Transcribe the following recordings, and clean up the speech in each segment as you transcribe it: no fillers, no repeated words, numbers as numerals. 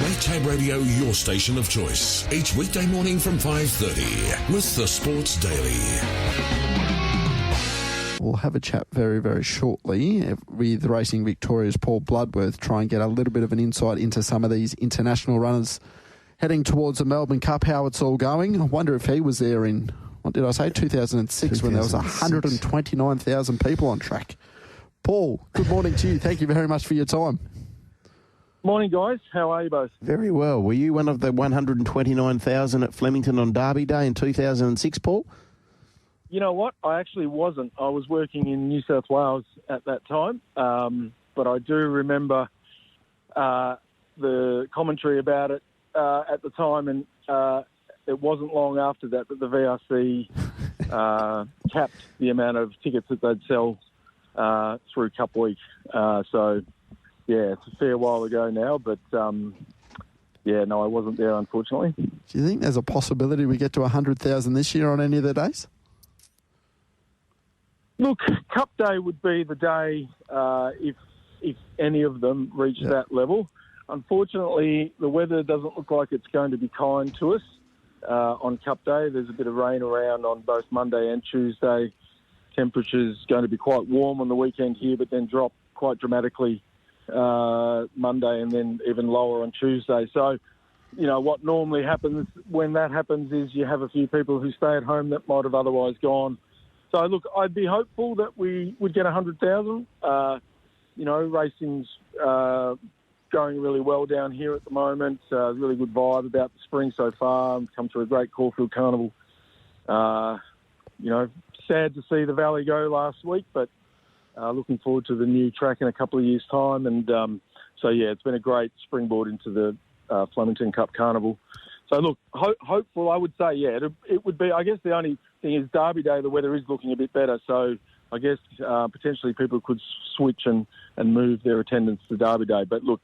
Make Tab Radio your station of choice. Each weekday morning from 5:30 with the Sports Daily. We'll have a chat very, very shortly with Racing Victoria's Paul Bloodworth, try and get a little bit of an insight into some of these international runners heading towards the Melbourne Cup, how it's all going. I wonder if he was there in, what did I say, 2006, when there was 129,000 people on track. Paul, good morning to you. Thank you very much for your time. Morning, guys. How are you both? Very well. Were you one of the 129,000 at Flemington on Derby Day in 2006, Paul? You know what? I actually wasn't. I was working in New South Wales at that time, but I do remember the commentary about it at the time, and it wasn't long after that the VRC capped the amount of tickets that they'd sell through Cup Week. So, yeah, it's a fair while ago now, but, yeah, no, I wasn't there, unfortunately. Do you think there's a possibility we get to 100,000 this year on any of the days? Look, Cup Day would be the day if any of them reach that level. Unfortunately, the weather doesn't look like it's going to be kind to us on Cup Day. There's a bit of rain around on both Monday and Tuesday. Temperature's going to be quite warm on the weekend here, but then drop quite dramatically Monday and then even lower on Tuesday. So, you know, what normally happens when that happens is you have a few people who stay at home that might have otherwise gone. So, look, I'd be hopeful that we would get 100,000. You know, racing's going really well down here at the moment. Really good vibe about the spring so far. Come to a great Caulfield Carnival. You know, sad to see the Valley go last week, but looking forward to the new track in a couple of years' time. And so, yeah, it's been a great springboard into the Flemington Cup Carnival. So, look, hopeful, I would say, yeah, it would be. I guess the only thing is Derby Day, the weather is looking a bit better. So, I guess potentially people could switch and move their attendance to Derby Day. But, look,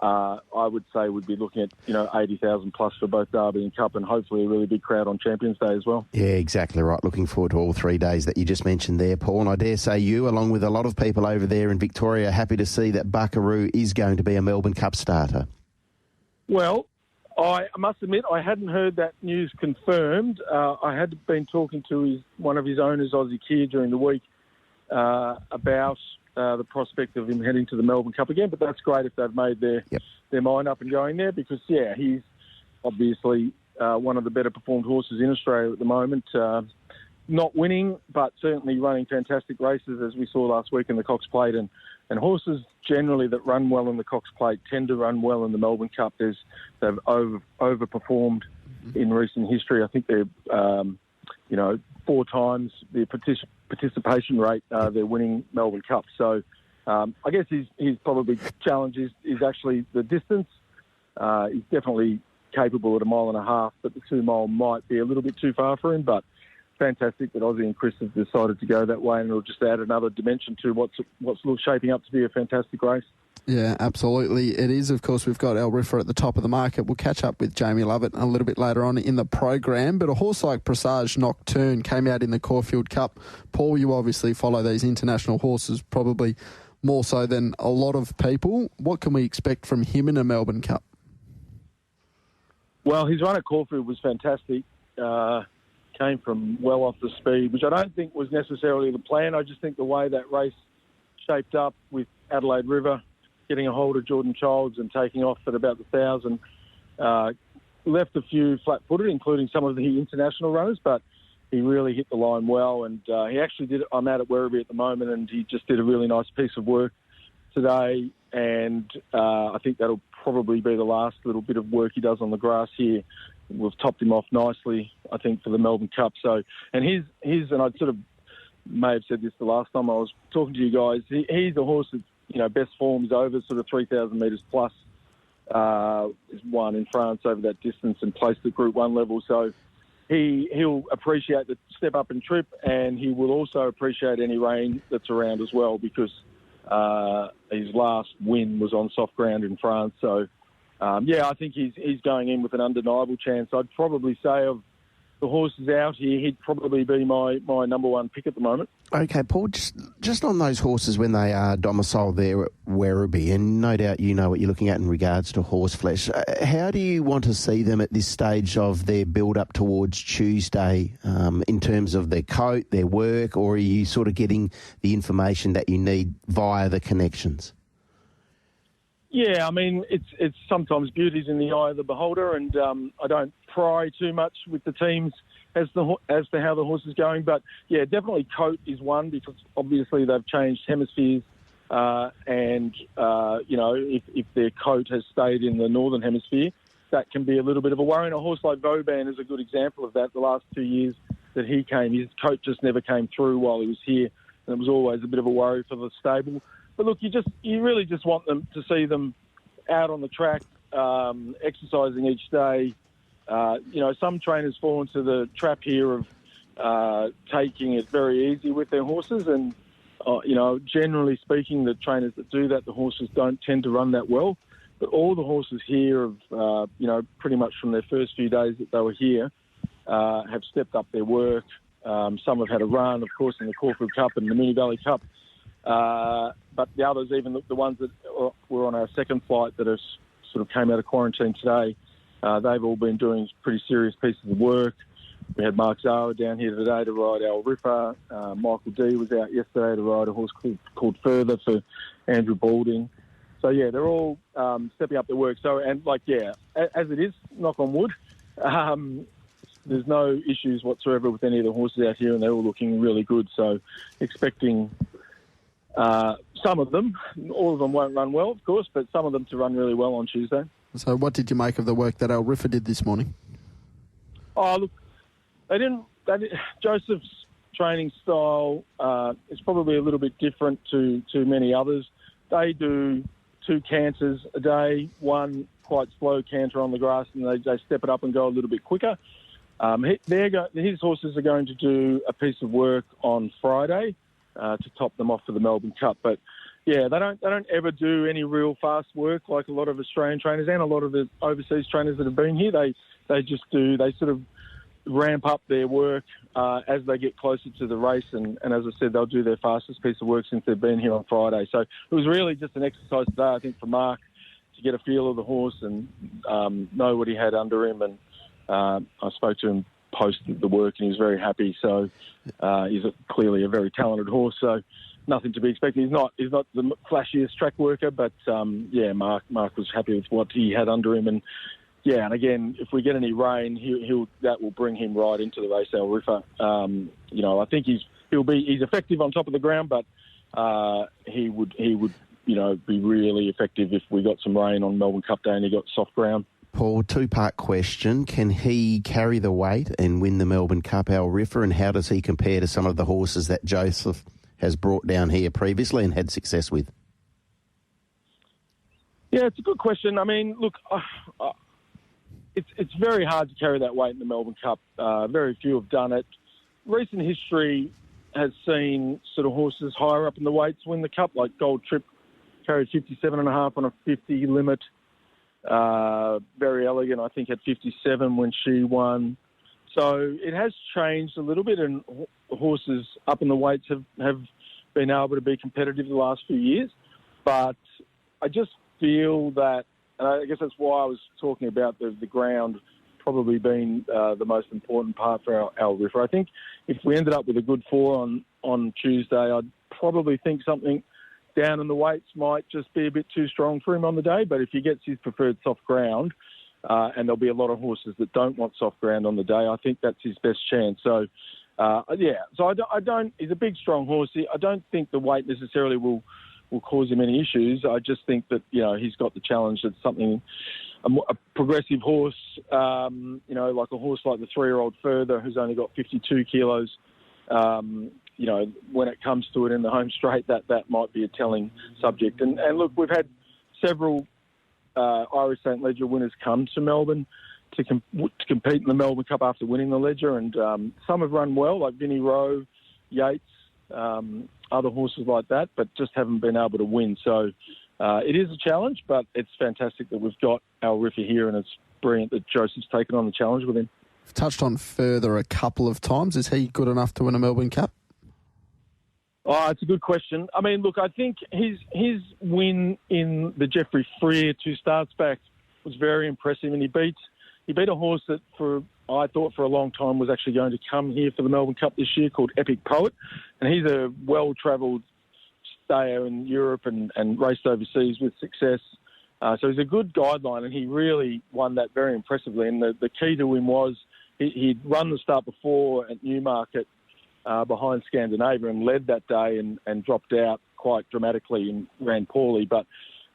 I would say we'd be looking at, 80,000 plus for both Derby and Cup, and hopefully a really big crowd on Champions Day as well. Yeah, exactly right. Looking forward to all 3 days that you just mentioned there, Paul. And I dare say you, along with a lot of people over there in Victoria, are happy to see that Buckaroo is going to be a Melbourne Cup starter. Well, I must admit I hadn't heard that news confirmed. I had been talking to one of his owners, Aussie Kier, during the week about the prospect of him heading to the Melbourne Cup again, but that's great if they've made their mind up and going there, because, yeah, he's obviously one of the better performed horses in Australia at the moment. Not winning, but certainly running fantastic races, as we saw last week in the Cox Plate. And horses generally that run well in the Cox Plate tend to run well in the Melbourne Cup. They've overperformed in recent history. I think they're, 4 times the participation rate they're winning Melbourne Cup. So I guess his probably challenge is actually the distance. He's definitely capable at 1.5 miles, but the 2 mile might be a little bit too far for him. But fantastic that Aussie and Chris have decided to go that way, and it'll just add another dimension to what's shaping up to be a fantastic race. Yeah, absolutely. It is. Of course, we've got our Riffa at the top of the market. We'll catch up with Jamie Lovett a little bit later on in the program. But a horse like Presage Nocturne came out in the Caulfield Cup. Paul, you obviously follow these international horses probably more so than a lot of people. What can we expect from him in a Melbourne Cup? Well, his run at Caulfield was fantastic. Came from well off the speed, which I don't think was necessarily the plan. I just think the way that race shaped up with Adelaide River getting a hold of Jordan Childs and taking off at about 1,000, left a few flat-footed, including some of the international runners, but he really hit the line well. And he actually did. I'm out at Werribee at the moment, and he just did a really nice piece of work today. And I think that'll probably be the last little bit of work he does on the grass here. We've topped him off nicely, I think, for the Melbourne Cup. So, and his, and I sort of may have said this the last time I was talking to you guys. He's a horse that, best form is over sort of 3,000 metres plus. Is won in France over that distance and placed at Group 1 level. So he'll appreciate the step up and trip, and he will also appreciate any rain that's around as well, because his last win was on soft ground in France. So, I think he's going in with an undeniable chance. I'd probably say of the horse is out here, he'd probably be my number one pick at the moment. Okay, Paul, just on those horses when they are domiciled there at Werribee, and no doubt you know what you're looking at in regards to horse flesh, how do you want to see them at this stage of their build-up towards Tuesday in terms of their coat, their work, or are you sort of getting the information that you need via the connections? Yeah, I mean, it's sometimes beauty's in the eye of the beholder, and I don't pry too much with the teams as to how the horse is going. But, yeah, definitely coat is one because obviously they've changed hemispheres and, if their coat has stayed in the northern hemisphere, that can be a little bit of a worry. And a horse like Vauban is a good example of that. The last 2 years that he came, his coat just never came through while he was here, and it was always a bit of a worry for the stable. But look, you really just want them to see them out on the track, exercising each day. Some trainers fall into the trap here of taking it very easy with their horses, and generally speaking, the trainers that do that, the horses don't tend to run that well. But all the horses here have, pretty much from their first few days that they were here, have stepped up their work. Some have had a run, of course, in the Caulfield Cup and the Moonee Valley Cup. But the others, even the ones that were on our second flight that have sort of came out of quarantine today, they've all been doing pretty serious pieces of work. We had Mark Zara down here today to ride our Riffa. Michael D was out yesterday to ride a horse called Further for Andrew Balding. So, yeah, they're all stepping up their work. So, and as it is, knock on wood, there's no issues whatsoever with any of the horses out here, and they're all looking really good. So, expecting some of them, all of them won't run well, of course, but some of them to run really well on Tuesday. So what did you make of the work that Al Riffa did this morning? Oh, look, Joseph's training style is probably a little bit different to many others. They do 2 canters a day, one quite slow canter on the grass, and they step it up and go a little bit quicker. His horses are going to do a piece of work on Friday to top them off for the Melbourne Cup. But yeah, they don't ever do any real fast work like a lot of Australian trainers and a lot of the overseas trainers that have been here. They sort of ramp up their work as they get closer to the race, and as I said, they'll do their fastest piece of work since they've been here on Friday. So it was really just an exercise today, I think, for Mark to get a feel of the horse and know what he had under him. And I spoke to him post the work, and he was very happy. So he's clearly a very talented horse. So nothing to be expected. He's not the flashiest track worker, but Mark was happy with what he had under him. And yeah, and again, if we get any rain, that will bring him right into the race, Al Riffa. I think he's effective on top of the ground, but he would be really effective if we got some rain on Melbourne Cup Day and he got soft ground. Paul, 2-part question. Can he carry the weight and win the Melbourne Cup, Al Riffa, and how does he compare to some of the horses that Joseph has brought down here previously and had success with? Yeah, it's a good question. I mean, look, it's very hard to carry that weight in the Melbourne Cup. Very few have done it. Recent history has seen sort of horses higher up in the weights win the Cup, like Gold Trip carried 57.5 on a 50 limit. Very Elegant, I think, had 57 when she won. So it has changed a little bit, and horses up in the weights have been able to be competitive the last few years. But I just feel that, and I guess that's why I was talking about the ground probably being the most important part for Al Riffa. I think if we ended up with a good 4 on Tuesday, I'd probably think something down in the weights might just be a bit too strong for him on the day. But if he gets his preferred soft ground, and there'll be a lot of horses that don't want soft ground on the day, I think that's his best chance. So, So I don't. He's a big, strong horse. I don't think the weight necessarily will cause him any issues. I just think that he's got the challenge that something a progressive horse, like a horse like the 3-year-old Further, who's only got 52 kilos. When it comes to it in the home straight, that might be a telling subject. And look, we've had several Irish St. Leger winners come to Melbourne to compete in the Melbourne Cup after winning the Leger, and some have run well, like Vinnie Rowe, Yates, other horses like that, but just haven't been able to win. So it is a challenge, but it's fantastic that we've got Al Riffa here, and it's brilliant that Joseph's taken on the challenge with him. touched on further a couple of times. Is he good enough to win a Melbourne Cup? Oh, it's a good question. I mean, look, I think his win in the Jeffrey Freer 2 starts back was very impressive, and he beat a horse that I thought for a long time was actually going to come here for the Melbourne Cup this year, called Epic Poet, and he's a well-travelled stayer in Europe and raced overseas with success. So he's a good guideline, and he really won that very impressively. And the key to him was he'd run the start before at Newmarket behind Scandinavia and led that day and dropped out quite dramatically and ran poorly. But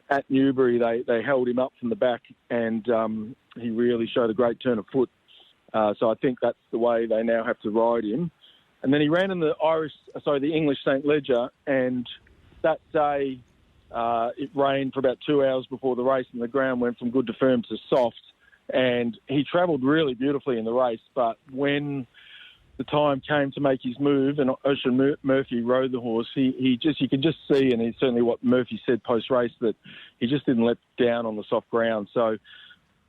at Newbury, they held him up from the back, and he really showed a great turn of foot. So I think that's the way they now have to ride him. And then he ran in the English St. Leger, and that day it rained for about 2 hours before the race, and the ground went from good to firm to soft. And he travelled really beautifully in the race, but when the time came to make his move, and Ocean Murphy rode the horse, you could just see, and it's certainly what Murphy said post-race, that he just didn't let down on the soft ground. So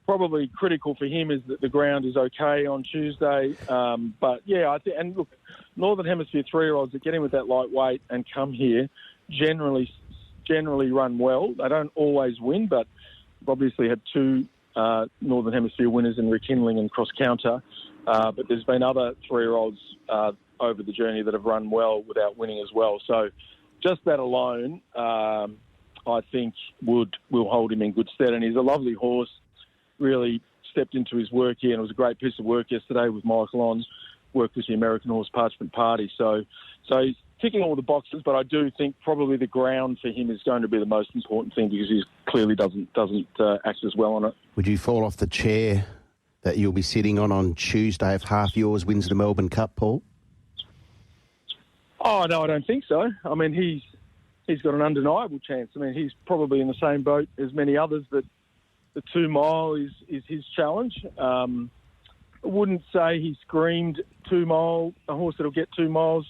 probably critical for him is that the ground is okay on Tuesday. But yeah, I think, and look, Northern Hemisphere 3-year-olds that get in with that lightweight and come here generally run well. They don't always win, but obviously had 2 Northern Hemisphere winners in Rekindling and Cross Counter. But there's been other 3-year-olds over the journey that have run well without winning as well. So just that alone, I think will hold him in good stead. And he's a lovely horse, really stepped into his work here, and it was a great piece of work yesterday with Michael on, worked with the American Horse Parchment Party. So he's ticking all the boxes, but I do think probably the ground for him is going to be the most important thing, because he clearly doesn't act as well on it. Would you fall off the chair that you'll be sitting on Tuesday if half yours wins the Melbourne Cup, Paul? Oh, no, I don't think so. I mean, he's got an undeniable chance. I mean, he's probably in the same boat as many others that the 2 mile is his challenge. I wouldn't say he screamed 2 mile, a horse that'll get 2 miles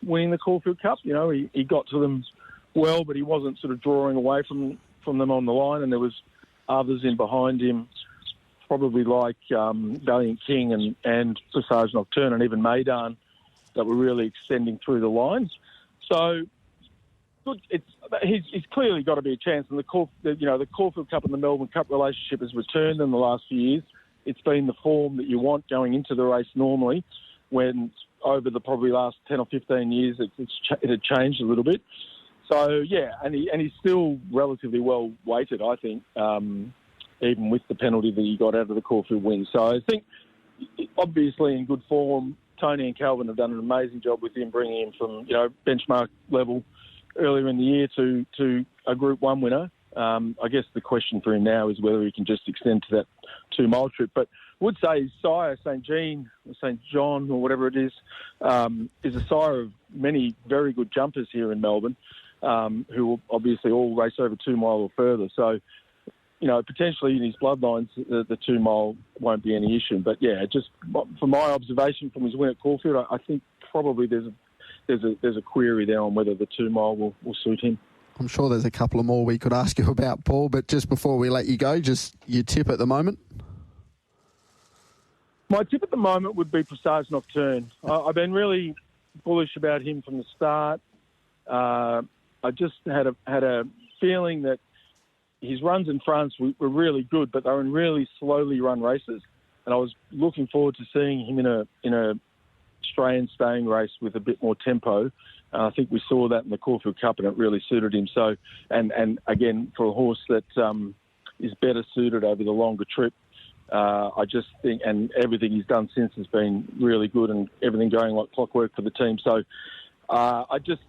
winning the Caulfield Cup. You know, he got to them well, but he wasn't sort of drawing away from them on the line, and there was others in behind him, probably like Valiant King and Passage Nocturne and even Maidan, that were really extending through the lines. So good, he's clearly got to be a chance. And the Caulfield Cup and the Melbourne Cup relationship has returned in the last few years. It's been the form that you want going into the race normally, when over the probably last 10 or 15 years it had changed a little bit. So yeah, and he's still relatively well weighted, I think, even with the penalty that he got out of the Caulfield win. So I think, obviously in good form, Tony and Calvin have done an amazing job with him, bringing him from benchmark level earlier in the year to a Group 1 winner. I guess the question for him now is whether he can just extend to that 2 mile trip. But I would say his sire, St. Jean or St. John or whatever it is a sire of many very good jumpers here in Melbourne, who will obviously all race over 2 mile or further. So, potentially in his bloodlines, the 2 mile won't be any issue. But yeah, just from my observation from his win at Caulfield, I think probably there's a query there on whether the 2 mile will suit him. I'm sure there's a couple of more we could ask you about, Paul, but just before we let you go, just your tip at the moment? My tip at the moment would be Passage Nocturne. I've been really bullish about him from the start. I just had a feeling that his runs in France were really good, but they were in really slowly run races, and I was looking forward to seeing him in a Australian staying race with a bit more tempo. I think we saw that in the Caulfield Cup, and it really suited him. So, and again, for a horse that is better suited over the longer trip, I just think, and everything he's done since has been really good, and everything going like clockwork for the team. So, I just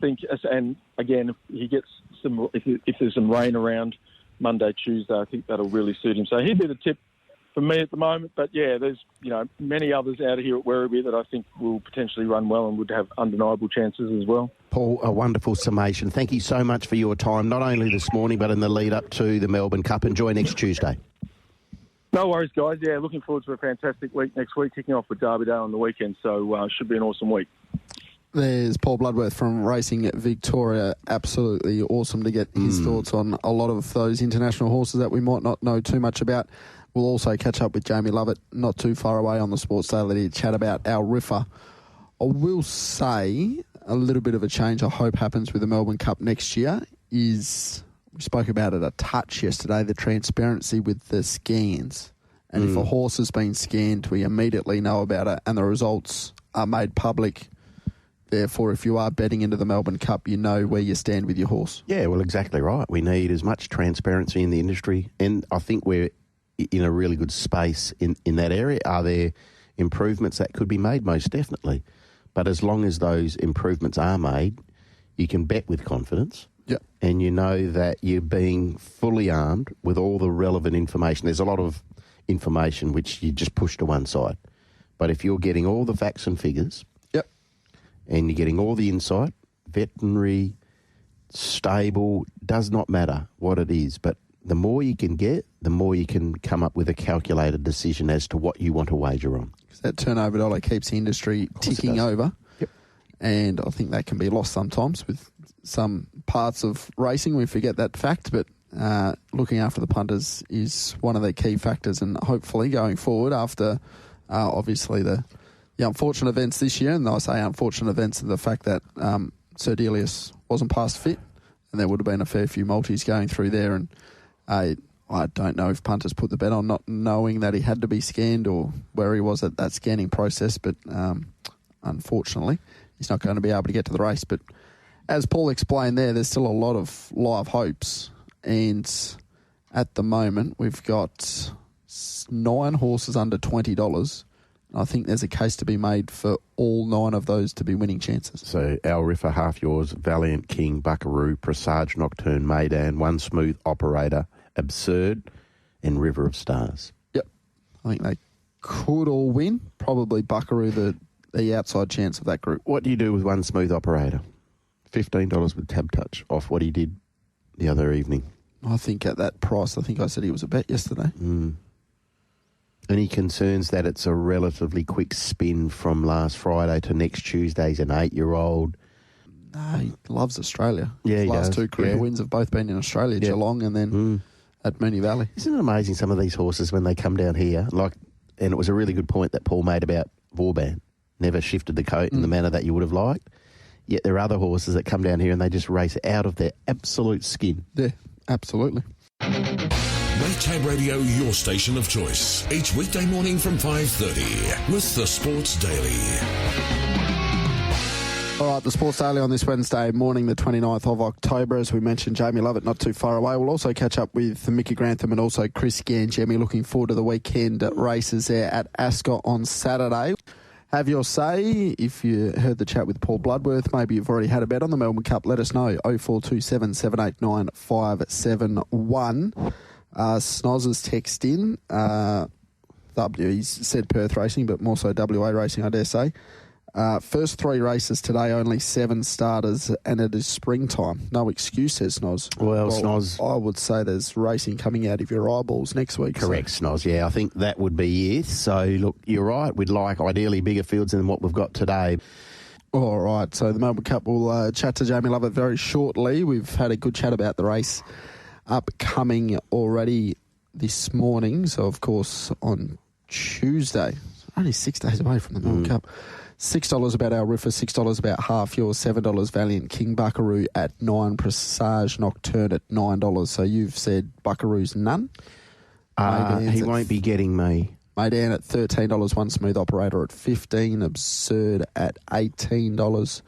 think, and again, if he gets if there's some rain around Monday, Tuesday, I think that'll really suit him. So he'd be the tip for me at the moment. But yeah, there's many others out of here at Werribee that I think will potentially run well and would have undeniable chances as well. Paul, a wonderful summation. Thank you so much for your time, not only this morning but in the lead up to the Melbourne Cup. Enjoy next Tuesday. No worries, guys. Yeah, looking forward to a fantastic week next week, kicking off with Derby Day on the weekend. So should be an awesome week. There's Paul Bloodworth from Racing Victoria. Absolutely awesome to get his thoughts on a lot of those international horses that we might not know too much about. We'll also catch up with Jamie Lovett not too far away on the Sports Daily to chat about our Riffa. I will say a little bit of a change I hope happens with the Melbourne Cup next year is, we spoke about it a touch yesterday, the transparency with the scans. And if a horse has been scanned, we immediately know about it and the results are made public. Therefore, if you are betting into the Melbourne Cup, you know where you stand with your horse. Yeah, well, exactly right. We need as much transparency in the industry, and I think we're in a really good space in that area. Are there improvements that could be made? Most definitely. But as long as those improvements are made, you can bet with confidence. Yep. And you know that you're being fully armed with all the relevant information. There's a lot of information which you just push to one side. But if you're getting all the facts and figures... and you're getting all the insight, veterinary, stable, does not matter what it is. But the more you can get, the more you can come up with a calculated decision as to what you want to wager on. Because that turnover dollar keeps the industry ticking over. Yep. And I think that can be lost sometimes with some parts of racing. We forget that fact, but looking after the punters is one of the key factors. And hopefully going forward after, obviously, the unfortunate events this year, and I say unfortunate events are the fact that Sir Delius wasn't past fit, and there would have been a fair few multis going through there, and I don't know if punters put the bet on not knowing that he had to be scanned or where he was at that scanning process, but unfortunately he's not going to be able to get to the race. But as Paul explained there's still a lot of live hopes, and at the moment we've got 9 horses under $20. I think there's a case to be made for all 9 of those to be winning chances. So, our Riffa, Half Yours, Valiant King, Buckaroo, Presage Nocturne, Maydan, One Smooth Operator, Absurd, and River of Stars. Yep. I think they could all win. Probably Buckaroo, the outside chance of that group. What do you do with One Smooth Operator? $15 with Tab Touch off what he did the other evening. I think at that price, I think I said he was a bet yesterday. Any concerns that it's a relatively quick spin from last Friday to next Tuesday's an 8-year-old? No, he loves Australia. Yeah, His he last does. 2 career wins have both been in Australia, Geelong and then at Moonee Valley. Isn't it amazing, some of these horses, when they come down here, and it was a really good point that Paul made about Vauban, never shifted the coat in the manner that you would have liked, yet there are other horses that come down here and they just race out of their absolute skin. Yeah, absolutely. Make Tab Radio your station of choice. Each weekday morning from 5:30 with the Sports Daily. All right, the Sports Daily on this Wednesday morning, the 29th of October. As we mentioned, Jamie Lovett not too far away. We'll also catch up with Mickey Grantham and also Chris Gangemi. Looking forward to the weekend races there at Ascot on Saturday. Have your say. If you heard the chat with Paul Bloodworth, maybe you've already had a bet on the Melbourne Cup, let us know. 0427 789 571. Snoz has text in. He's said Perth racing, but more so WA racing, I dare say. First 3 races today, only 7 starters, and it is springtime. No excuse, says Snoz. Well, Snoz, I would say there's racing coming out of your eyeballs next week. Correct, Snoz. Yeah, I think that would be it. So, look, you're right. We'd like ideally bigger fields than what we've got today. All right, so the Melbourne Cup, we'll chat to Jamie Lovett very shortly. We've had a good chat about the race upcoming already this morning. So, of course, on Tuesday, only 6 days away from the Melbourne Cup. $6 about our Riffa, $6 about Half Yours, $7 Valiant King, Buckaroo at $9, Presage Nocturne at $9. So you've said Buckaroo's none. He won't be getting me. Maydan at $13, One Smooth Operator at $15, Absurd at $18,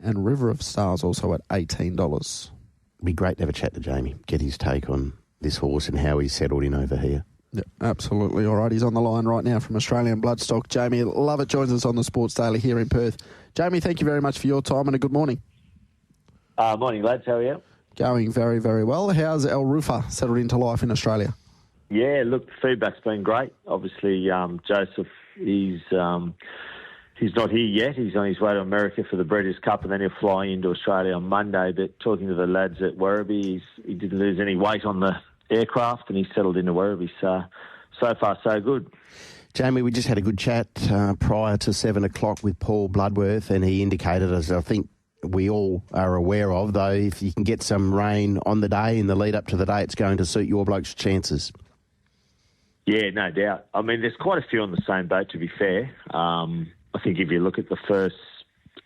and River of Stars also at $18. It'd be great to have a chat to Jamie, get his take on this horse and how he's settled in over here. Yeah, absolutely. All right, he's on the line right now from Australian Bloodstock. Jamie Lovett joins us on the Sports Daily here in Perth. Jamie, thank you very much for your time and a good morning. Morning, lads. How are you? Going very, very well. How's El Riffa settled into life in Australia? Yeah, look, the feedback's been great. Obviously, Joseph, he's not here yet. He's on his way to America for the Breeders' Cup, and then he'll fly into Australia on Monday. But talking to the lads at Werribee, he didn't lose any weight on the aircraft, and he's settled into Werribee. So far, so good. Jamie, we just had a good chat prior to 7 o'clock with Paul Bloodworth, and he indicated, as I think we all are aware of, though, if you can get some rain on the day in the lead up to the day, it's going to suit your bloke's chances. Yeah, no doubt. I mean, there's quite a few on the same boat, to be fair. I think if you look at the first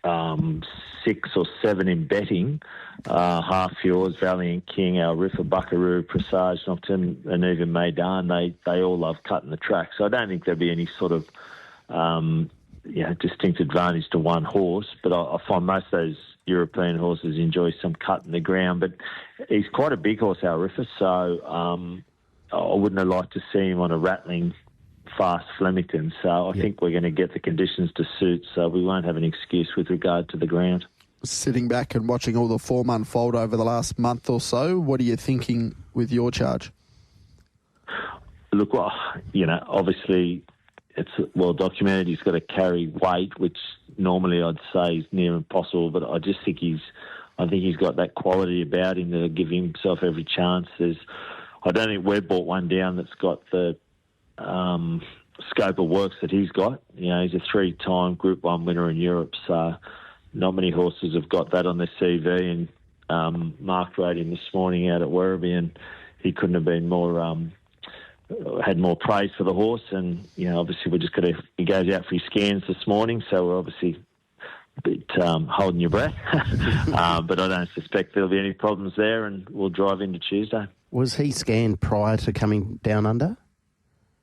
6 or 7 in betting, Half Yours, Valiant King, our Riffa, Buckaroo, Presage, Nocturne, and even Maidan, they all love cutting the track. So I don't think there'll be any sort of distinct advantage to one horse, but I find most of those European horses enjoy some cut in the ground. But he's quite a big horse, our Riffa, so I wouldn't have liked to see him on a rattling, fast Flemington. So I think we're going to get the conditions to suit, so we won't have an excuse with regard to the ground. Sitting back and watching all the form unfold over the last month or so, what are you thinking with your charge? Look, well, obviously it's well documented. He's got to carry weight, which normally I'd say is near impossible, but I just think he's got that quality about him that'll give himself every chance. I don't think we've bought one down that's got the scope of works that he's got. He's a 3-time Group 1 winner in Europe, so not many horses have got that on their CV. And Mark rode him this morning out at Werribee, and he couldn't have been more had more praise for the horse. And obviously he goes out for his scans this morning, so we're obviously a bit holding your breath. But I don't suspect there'll be any problems there, and we'll drive into Tuesday. Was he scanned prior to coming down under?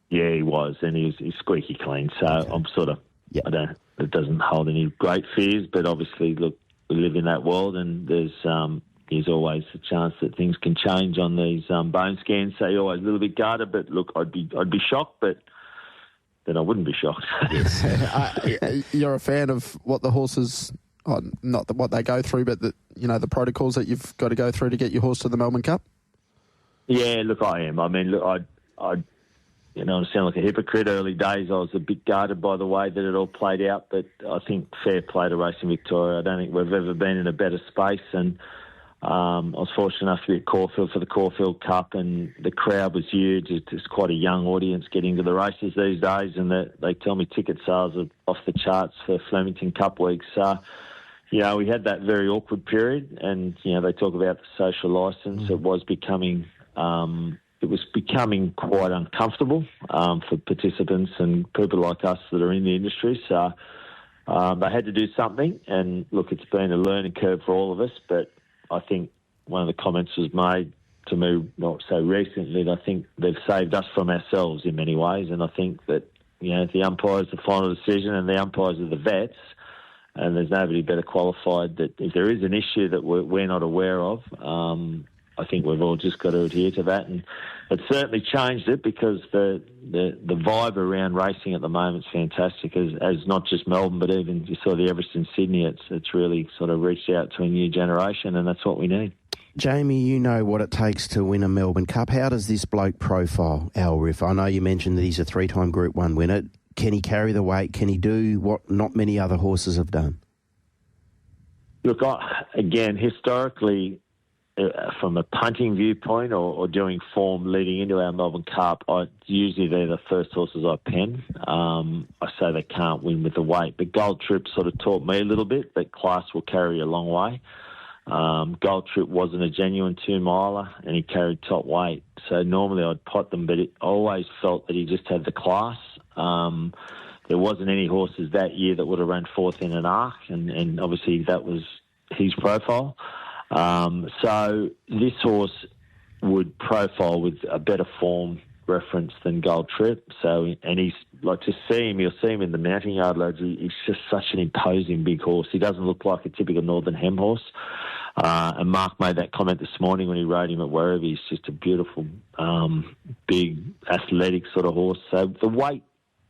Yeah, he was, and he's squeaky clean. So I'm sort of, it doesn't hold any great fears, but obviously, look, we live in that world, and there's always a chance that things can change on these bone scans. So you're always a little bit guarded, but look, I'd be shocked, but then I wouldn't be shocked. You're a fan of what the horses, not what they go through, but the protocols that you've got to go through to get your horse to the Melbourne Cup? Yeah, look, I am. I mean, look, I sound like a hypocrite. Early days, I was a bit guarded by the way that it all played out, but I think fair play to Racing Victoria. I don't think we've ever been in a better space, and I was fortunate enough to be at Caulfield for the Caulfield Cup, and the crowd was huge. It's quite a young audience getting to the races these days, and they tell me ticket sales are off the charts for Flemington Cup week. So, we had that very awkward period, and, they talk about the social licence. It was becoming quite uncomfortable for participants and people like us that are in the industry. So they had to do something, and look, it's been a learning curve for all of us, but I think one of the comments was made to me not so recently that I think they've saved us from ourselves in many ways, and I think that the umpire's the final decision, and the umpires are the vets, and there's nobody better qualified that if there is an issue that we're not aware of, I think we've all just got to adhere to that, and it certainly changed it because the vibe around racing at the moment is fantastic, as not just Melbourne, but even you saw the Everest in Sydney. It's really sort of reached out to a new generation, and that's what we need. Jamie, you know what it takes to win a Melbourne Cup. How does this bloke profile our Riffa? I know you mentioned that he's a 3-time Group 1 winner. Can he carry the weight? Can he do what not many other horses have done? Look, again, historically, from a punting viewpoint or doing form leading into our Melbourne Cup, usually they're the first horses I pen. I say they can't win with the weight. But Gold Trip sort of taught me a little bit that class will carry a long way. Gold Trip wasn't a genuine 2-miler, and he carried top weight. So normally I'd pot them, but I always felt that he just had the class. There wasn't any horses that year that would have run 4th in an arc, and obviously that was his profile. So this horse would profile with a better form reference than Gold Trip. So, and he's like, to see him, you'll see him in the mounting yard loads. He's just such an imposing big horse. He doesn't look like a typical Northern Hem horse. And Mark made that comment this morning when he rode him at Werribee. He's just a beautiful, big, athletic sort of horse. So the weight,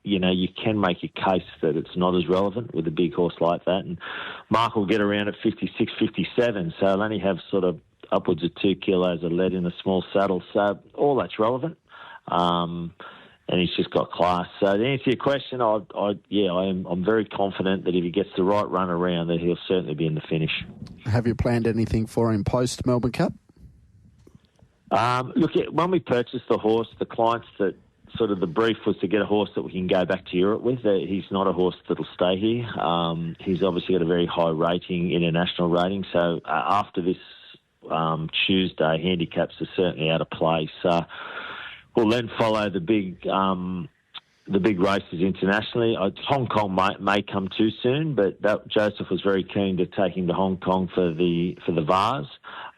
you can make a case that it's not as relevant with a big horse like that. And Mark will get around at 56, 57, so he'll only have sort of upwards of 2 kilos of lead in a small saddle. So all that's relevant. And he's just got class. So to answer your question, I'm very confident that if he gets the right run around, that he'll certainly be in the finish. Have you planned anything for him post Melbourne Cup? Look, when we purchased the horse, the clients that sort of the brief was to get a horse that we can go back to Europe with. He's not a horse that'll stay here. He's obviously got a very high rating, international rating. So after this Tuesday, handicaps are certainly out of play. So We'll then follow the big races internationally. Hong Kong may come too soon, but Joseph was very keen to take him to Hong Kong for the Vars,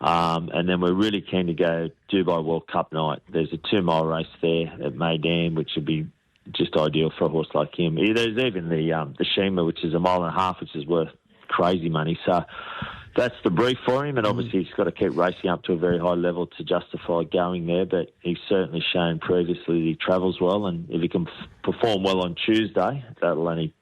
and then we're really keen to go Dubai World Cup night. There's a 2-mile race there at Meydan, which would be just ideal for a horse like him. There's even the Shima, which is 1.5 miles, which is worth crazy money. So that's the brief for him, and obviously he's got to keep racing up to a very high level to justify going there, but he's certainly shown previously that he travels well, and if he can perform well on Tuesday, that'll only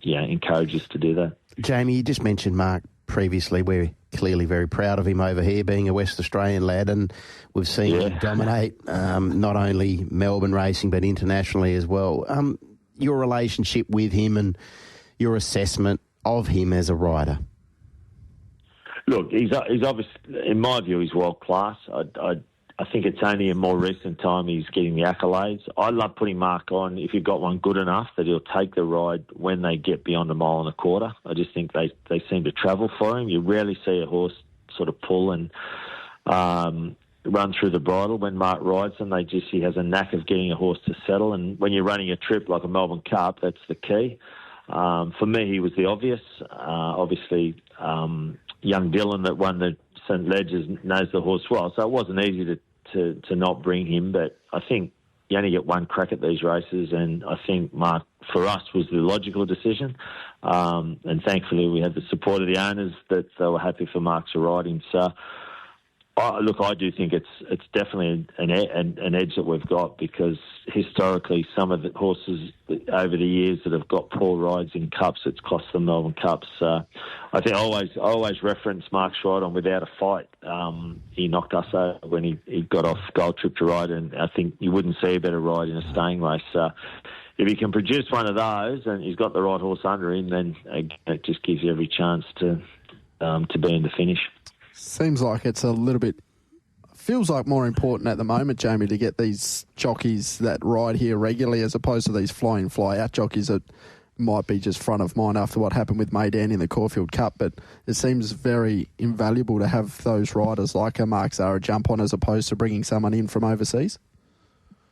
encourage us to do that. Jamie, you just mentioned Mark previously. We're clearly very proud of him over here, being a West Australian lad, and we've seen him dominate not only Melbourne racing but internationally as well. Your relationship with him and your assessment of him as a rider? Look, he's obviously, in my view, he's world class. I think it's only in more recent time he's getting the accolades. I love putting Mark on, if you've got one good enough, that he'll take the ride when they get beyond 1.25 miles. I just think they seem to travel for him. You rarely see a horse sort of pull and run through the bridle when Mark rides them. He has a knack of getting a horse to settle, and when you're running a trip like a Melbourne Cup, that's the key. For me, he was the obvious. Obviously, young Dylan that won the St. Ledgers knows the horse well, so it wasn't easy to not bring him, but I think you only get one crack at these races, and I think Mark, for us, was the logical decision, and thankfully we had the support of the owners that they were happy for Mark to ride him. So, I do think it's definitely an edge that we've got, because historically some of the horses over the years that have got poor rides in cups, it's cost them Melbourne Cups. So I think I always reference Mark's ride on Without a Fight. He knocked us over when he got off Gold Trip to ride, and I think you wouldn't see a better ride in a staying race. So if he can produce one of those and he's got the right horse under him, then it just gives you every chance to be in the finish. Seems like it's a little bit, feels like more important at the moment, Jamie, to get these jockeys that ride here regularly as opposed to these fly-in, fly-out jockeys that might be just front of mind after what happened with Meydan in the Caulfield Cup. But it seems very invaluable to have those riders like a Mark Zahra jump on as opposed to bringing someone in from overseas.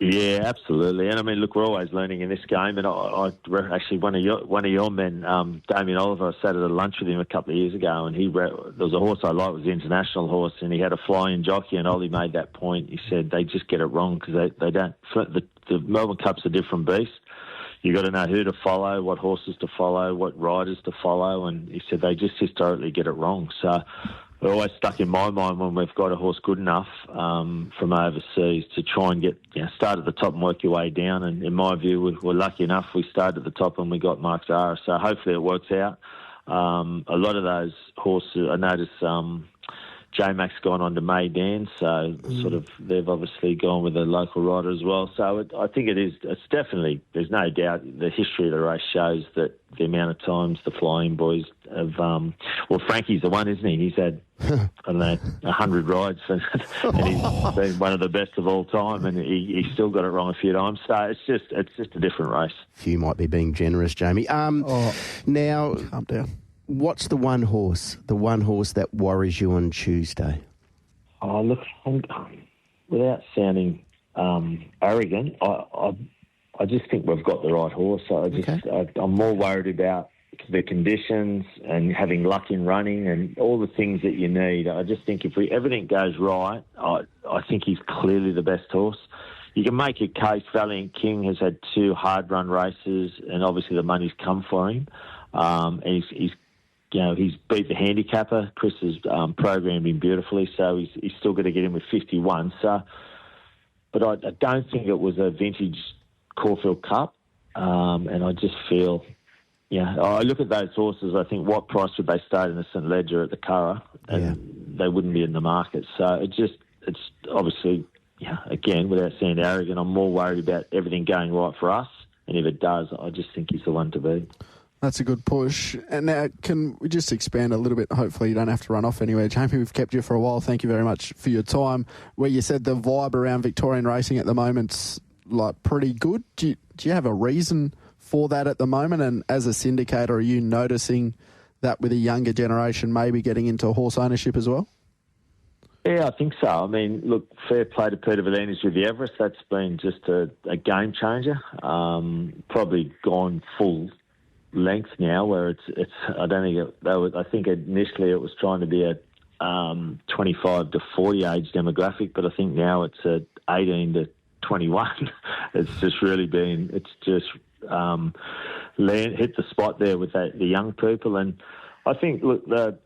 Yeah, absolutely. And I mean, look, we're always learning in this game. And I actually, one of your men, Damien Oliver, I sat at a lunch with him a couple of years ago, and there was a horse I liked, was the International horse, and he had a fly-in jockey, and Ollie made that point. He said they just get it wrong because they don't. The Melbourne Cup's a different beast. You've got to know who to follow, what horses to follow, what riders to follow, and he said they just historically get it wrong. So it always stuck in my mind when we've got a horse good enough from overseas to try and get start at the top and work your way down. And in my view, we're lucky enough we started at the top and we got Mark Zahra. So hopefully it works out. A lot of those horses, I noticed J-Mac's gone on to Meydan, so sort of they've obviously gone with a local rider as well. So I think it's definitely, there's no doubt, the history of the race shows that the amount of times the flying boys have, Frankie's the one, isn't he? He's had, 100 rides, and he's been one of the best of all time, and he still got it wrong a few times. So it's just a different race. Few might be being generous, Jamie. Now, calm down. What's the one horse that worries you on Tuesday? Oh, look, without sounding arrogant, I just think we've got the right horse. I'm more worried about the conditions and having luck in running and all the things that you need. I just think if everything goes right, I think he's clearly the best horse. You can make a case. Valiant King has had 2 hard-run races, and obviously the money's come for him. He's beat the handicapper. Chris has programmed him beautifully, so he's still going to get him with 51. So, but I don't think it was a vintage Caulfield Cup, and I just feel, I look at those horses. I think what price would they start in the St. Ledger at the Curragh, and they wouldn't be in the market. So it's obviously, again, without sounding arrogant, I'm more worried about everything going right for us, and if it does, I just think he's the one to beat. That's a good push. And now, can we just expand a little bit? Hopefully you don't have to run off anywhere. Jamie, we've kept you for a while. Thank you very much for your time. Where you said the vibe around Victorian racing at the moment's like pretty good. Do you have a reason for that at the moment? And as a syndicator, are you noticing that with a younger generation maybe getting into horse ownership as well? Yeah, I think so. I mean, look, fair play to Peter Valenius with the Everest. That's been just a game changer. Probably gone full length now, where it's. I don't think I think initially it was trying to be a 25 to 40 age demographic, but I think now it's at 18 to 21. It's just really been. It's just hit the spot there with the young people, and I think look the.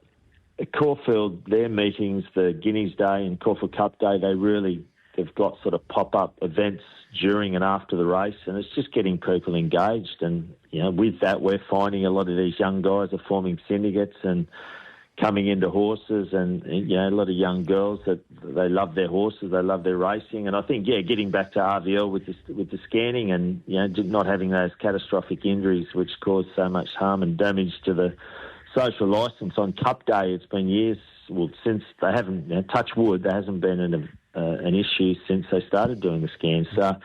Caulfield, their meetings, the Guineas Day and Caulfield Cup Day, they've got sort of pop-up events during and after the race, and it's just getting people engaged. And, with that, we're finding a lot of these young guys are forming syndicates and coming into horses, and, a lot of young girls that they love their horses, they love their racing. And I think, getting back to RVL with the scanning and, not having those catastrophic injuries which cause so much harm and damage to the social licence on Cup Day. It's been years, since they haven't, touch wood, there hasn't been an issue since they started doing the scans. So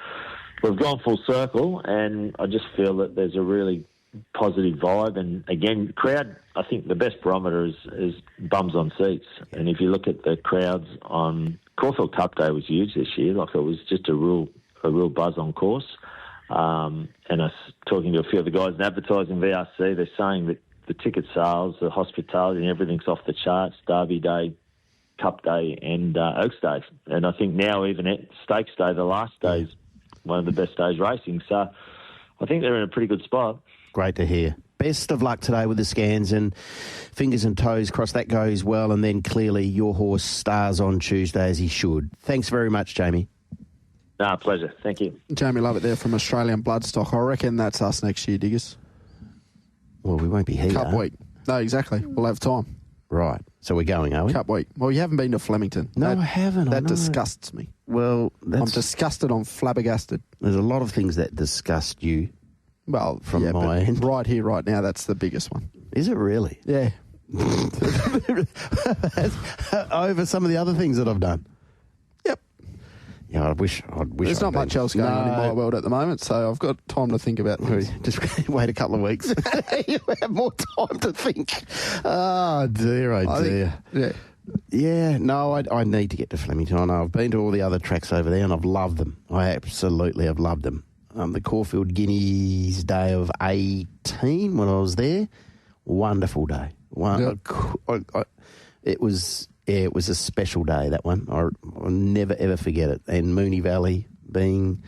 we've gone full circle, and I just feel that there's a really positive vibe. And again, crowd, I think the best barometer is bums on seats. And if you look at the crowds on Caulfield Cup Day, was huge this year. Like, it was just a real buzz on course. And I was talking to a few of the guys in advertising VRC, they're saying that the ticket sales, the hospitality and everything's off the charts, Derby Day, Cup Day and Oaks Day. And I think now even at Stakes Day, the last day, is one of the best days racing. So I think they're in a pretty good spot. Great to hear. Best of luck today with the scans, and fingers and toes crossed that goes well, and then clearly your horse stars on Tuesday as he should. Thanks very much, Jamie. No, pleasure. Thank you. Jamie Lovett there from Australian Bloodstock. I reckon that's us next year, Diggers. Well, we won't be here. Cup week. No, exactly. We'll have time. Right. So we're going, are we? Cup week. Well, you haven't been to Flemington. No, I haven't. That disgusts me. Well, I'm disgusted. I'm flabbergasted. There's a lot of things that disgust you. Well, from my end. Right here, right now, that's the biggest one. Is it really? Yeah. Over some of the other things that I've done. Yep. Yeah, I wish. There's not much else going on in my world at the moment, so I've got time to think about things. Just wait a couple of weeks. You have more time to think. Oh, dear, oh, dear. Yeah, no, I need to get to Flemington. I know I've been to all the other tracks over there and I've loved them. I absolutely have loved them. The Caulfield Guineas Day of 18 when I was there, wonderful day. It was a special day, that one. I'll never, ever forget it. And Moonee Valley, being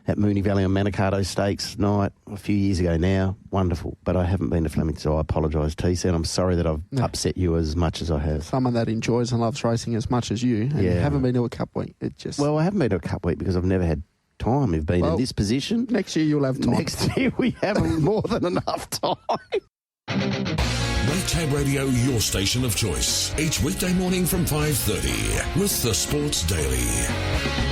at Moonee Valley on Manikato Stakes night a few years ago now, wonderful. But I haven't been to Flemington, so I apologise, TC, and I'm sorry that I've upset you as much as I have. Someone that enjoys and loves racing as much as you, and you haven't been to a Cup week. Well, I haven't been to a Cup week because I've never had time. We've been in this position. Next year you'll have time. Next year we have more than enough time. Red Tab Radio, your station of choice. Each weekday morning from 5:30 with the Sports Daily.